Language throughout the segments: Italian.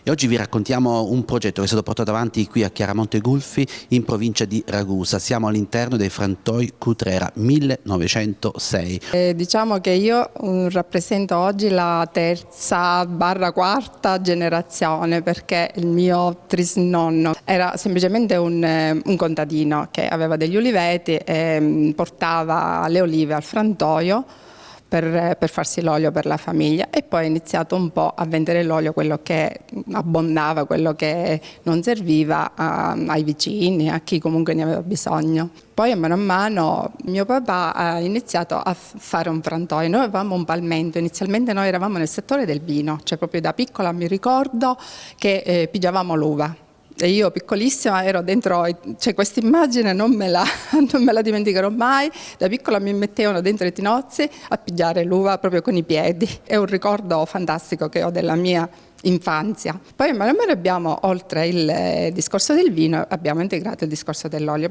e oggi vi raccontiamo un progetto che è stato portato avanti qui a Chiaramonte Gulfi in provincia di Ragusa. Siamo all'interno dei frantoi Cutrera 1906. Diciamo che io rappresento oggi la terza/quarta generazione, perché il mio trisnonno era semplicemente un contadino che aveva degli uliveti e portava le olive al frantoio per farsi l'olio per la famiglia, e poi ha iniziato un po' a vendere l'olio, quello che abbondava, quello che non serviva, ai vicini, a chi comunque ne aveva bisogno. Poi a mano mio papà ha iniziato a fare un frantoio. Noi avevamo un palmento, inizialmente noi eravamo nel settore del vino, cioè proprio da piccola mi ricordo che pigiavamo l'uva. E io piccolissima ero dentro, cioè questa immagine non me la dimenticherò mai. Da piccola mi mettevano dentro i tinozzi a pigiare l'uva proprio con i piedi. È un ricordo fantastico che ho della mia infanzia. Poi man mano abbiamo, oltre il discorso del vino, abbiamo integrato il discorso dell'olio.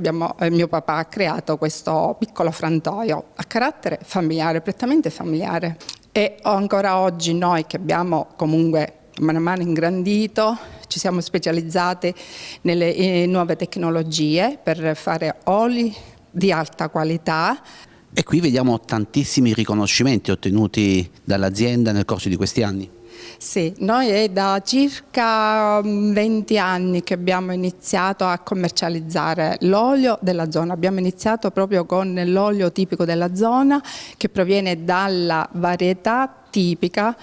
Mio papà ha creato questo piccolo frantoio a carattere familiare, prettamente familiare. E ancora oggi noi, che abbiamo comunque man mano ingrandito, ci siamo specializzati nelle nuove tecnologie per fare oli di alta qualità. E qui vediamo tantissimi riconoscimenti ottenuti dall'azienda nel corso di questi anni. Sì, noi è da circa 20 anni che abbiamo iniziato a commercializzare l'olio della zona. Abbiamo iniziato proprio con l'olio tipico della zona, che proviene dalla varietà tipica,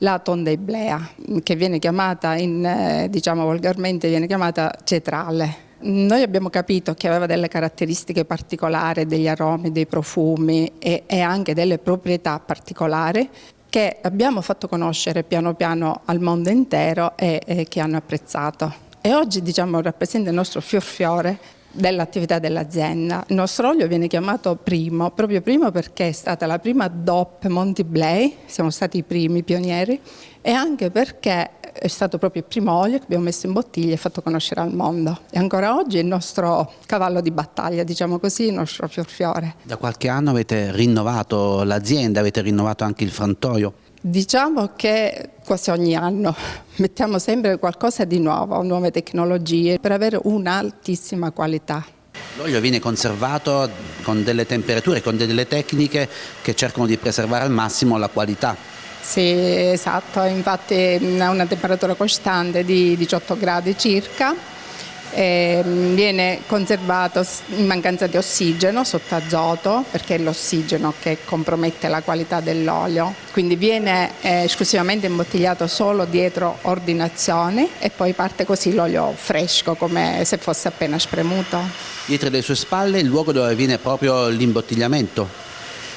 la tonda iblea, che viene chiamata diciamo volgarmente, viene chiamata cetrale. Noi abbiamo capito che aveva delle caratteristiche particolari, degli aromi, dei profumi e anche delle proprietà particolari che abbiamo fatto conoscere piano piano al mondo intero e che hanno apprezzato. E oggi, diciamo, rappresenta il nostro fiore dell'attività dell'azienda. Il nostro olio viene chiamato primo, proprio primo perché è stata la prima DOP Monti Blei, siamo stati i primi pionieri, e anche perché è stato proprio il primo olio che abbiamo messo in bottiglia e fatto conoscere al mondo. E ancora oggi è il nostro cavallo di battaglia, diciamo così, il nostro fiore. Da qualche anno avete rinnovato l'azienda, avete rinnovato anche il frantoio. Diciamo che quasi ogni anno mettiamo sempre qualcosa di nuovo, nuove tecnologie, per avere un'altissima qualità. L'olio viene conservato con delle temperature, con delle tecniche che cercano di preservare al massimo la qualità. Sì, esatto, infatti ha una temperatura costante di 18 gradi circa. Viene conservato in mancanza di ossigeno, sotto azoto, perché è l'ossigeno che compromette la qualità dell'olio, quindi viene esclusivamente imbottigliato solo dietro ordinazione e poi parte così l'olio fresco, come se fosse appena spremuto. Dietro le sue spalle il luogo dove avviene proprio l'imbottigliamento.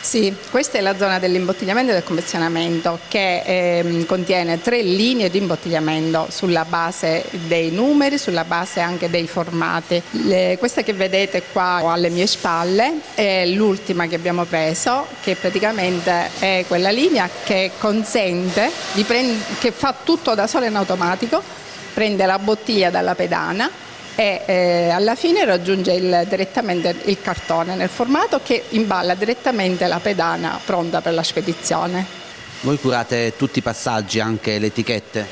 Sì, questa è la zona dell'imbottigliamento e del confezionamento, che contiene 3 linee di imbottigliamento sulla base dei numeri, sulla base anche dei formati. Questa che vedete qua alle mie spalle è l'ultima che abbiamo preso, che praticamente è quella linea che consente che fa tutto da sola in automatico, prende la bottiglia dalla pedana e alla fine raggiunge direttamente il cartone nel formato, che imballa direttamente la pedana pronta per la spedizione. Voi curate tutti i passaggi, anche le etichette?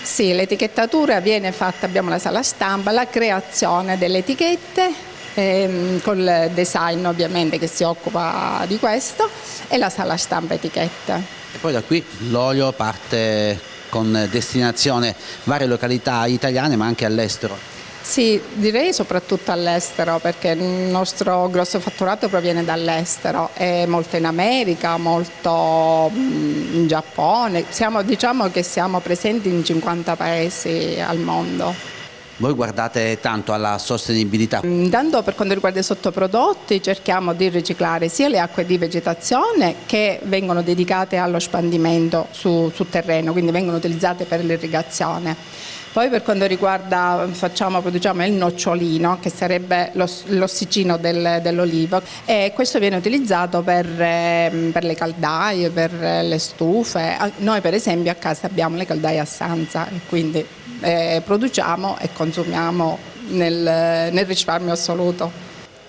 Sì, l'etichettatura viene fatta, abbiamo la sala stampa, la creazione delle etichette col design ovviamente che si occupa di questo, e la sala stampa etichette. E poi da qui l'olio parte con destinazione varie località italiane ma anche all'estero. Sì, direi soprattutto all'estero, perché il nostro grosso fatturato proviene dall'estero, molto in America, molto in Giappone. Diciamo che siamo presenti in 50 paesi al mondo. Voi guardate tanto alla sostenibilità? Intanto, per quanto riguarda i sottoprodotti, cerchiamo di riciclare sia le acque di vegetazione che vengono dedicate allo spandimento su terreno, quindi vengono utilizzate per l'irrigazione. Poi per quanto riguarda, produciamo il nocciolino, che sarebbe l'ossicino dell'olivo, e questo viene utilizzato per le caldaie, per le stufe. Noi per esempio a casa abbiamo le caldaie a Sanza e quindi produciamo e consumiamo nel risparmio assoluto.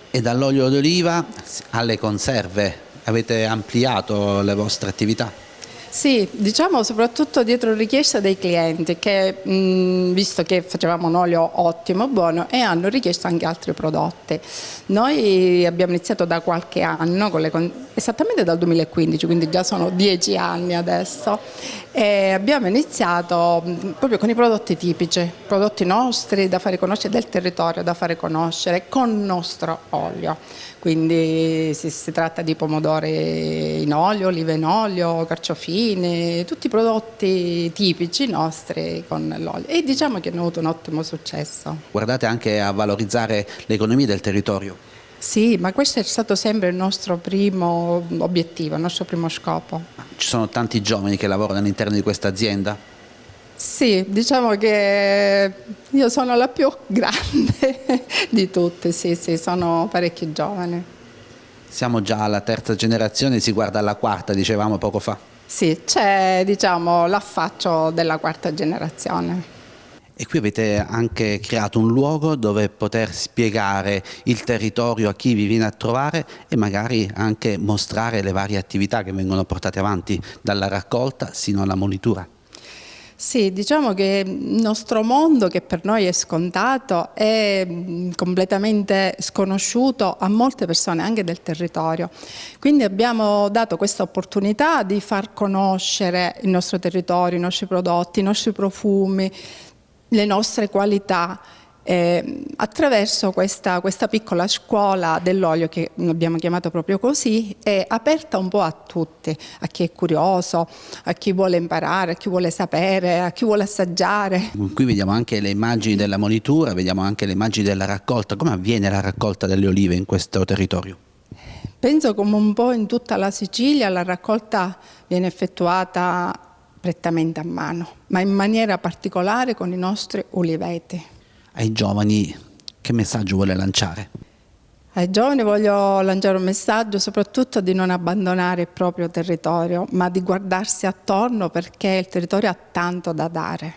E dall'olio d'oliva alle conserve avete ampliato le vostre attività? Sì, diciamo soprattutto dietro richiesta dei clienti che visto che facevamo un olio ottimo, buono e hanno richiesto anche altri prodotti. Noi abbiamo iniziato da qualche anno, esattamente dal 2015, quindi già sono 10 anni adesso, e abbiamo iniziato proprio con i prodotti tipici, prodotti nostri da fare conoscere, del territorio da fare conoscere con il nostro olio. Quindi si tratta di pomodori in olio, olive in olio, carciofini, tutti i prodotti tipici nostri con l'olio e diciamo che hanno avuto un ottimo successo. Guardate anche a valorizzare l'economia del territorio. Sì, ma questo è stato sempre il nostro primo obiettivo, il nostro primo scopo. Ci sono tanti giovani che lavorano all'interno di questa azienda. Sì, diciamo che io sono la più grande di tutte, sì, sono parecchi giovani. Siamo già alla terza generazione, si guarda alla quarta, dicevamo poco fa. Sì, c'è diciamo l'affaccio della quarta generazione. E qui avete anche creato un luogo dove poter spiegare il territorio a chi vi viene a trovare e magari anche mostrare le varie attività che vengono portate avanti dalla raccolta sino alla molitura. Sì, diciamo che il nostro mondo, che per noi è scontato, è completamente sconosciuto a molte persone, anche del territorio. Quindi abbiamo dato questa opportunità di far conoscere il nostro territorio, i nostri prodotti, i nostri profumi, le nostre qualità. Attraverso questa piccola scuola dell'olio, che abbiamo chiamato proprio così, è aperta un po' a tutti, a chi è curioso, a chi vuole imparare, a chi vuole sapere, a chi vuole assaggiare. Qui vediamo anche le immagini della molitura, vediamo anche le immagini della raccolta. Come avviene la raccolta delle olive in questo territorio? Penso come un po' in tutta la Sicilia la raccolta viene effettuata prettamente a mano, ma in maniera particolare con i nostri uliveti. Ai giovani che messaggio vuole lanciare? Ai giovani voglio lanciare un messaggio soprattutto di non abbandonare il proprio territorio, ma di guardarsi attorno perché il territorio ha tanto da dare.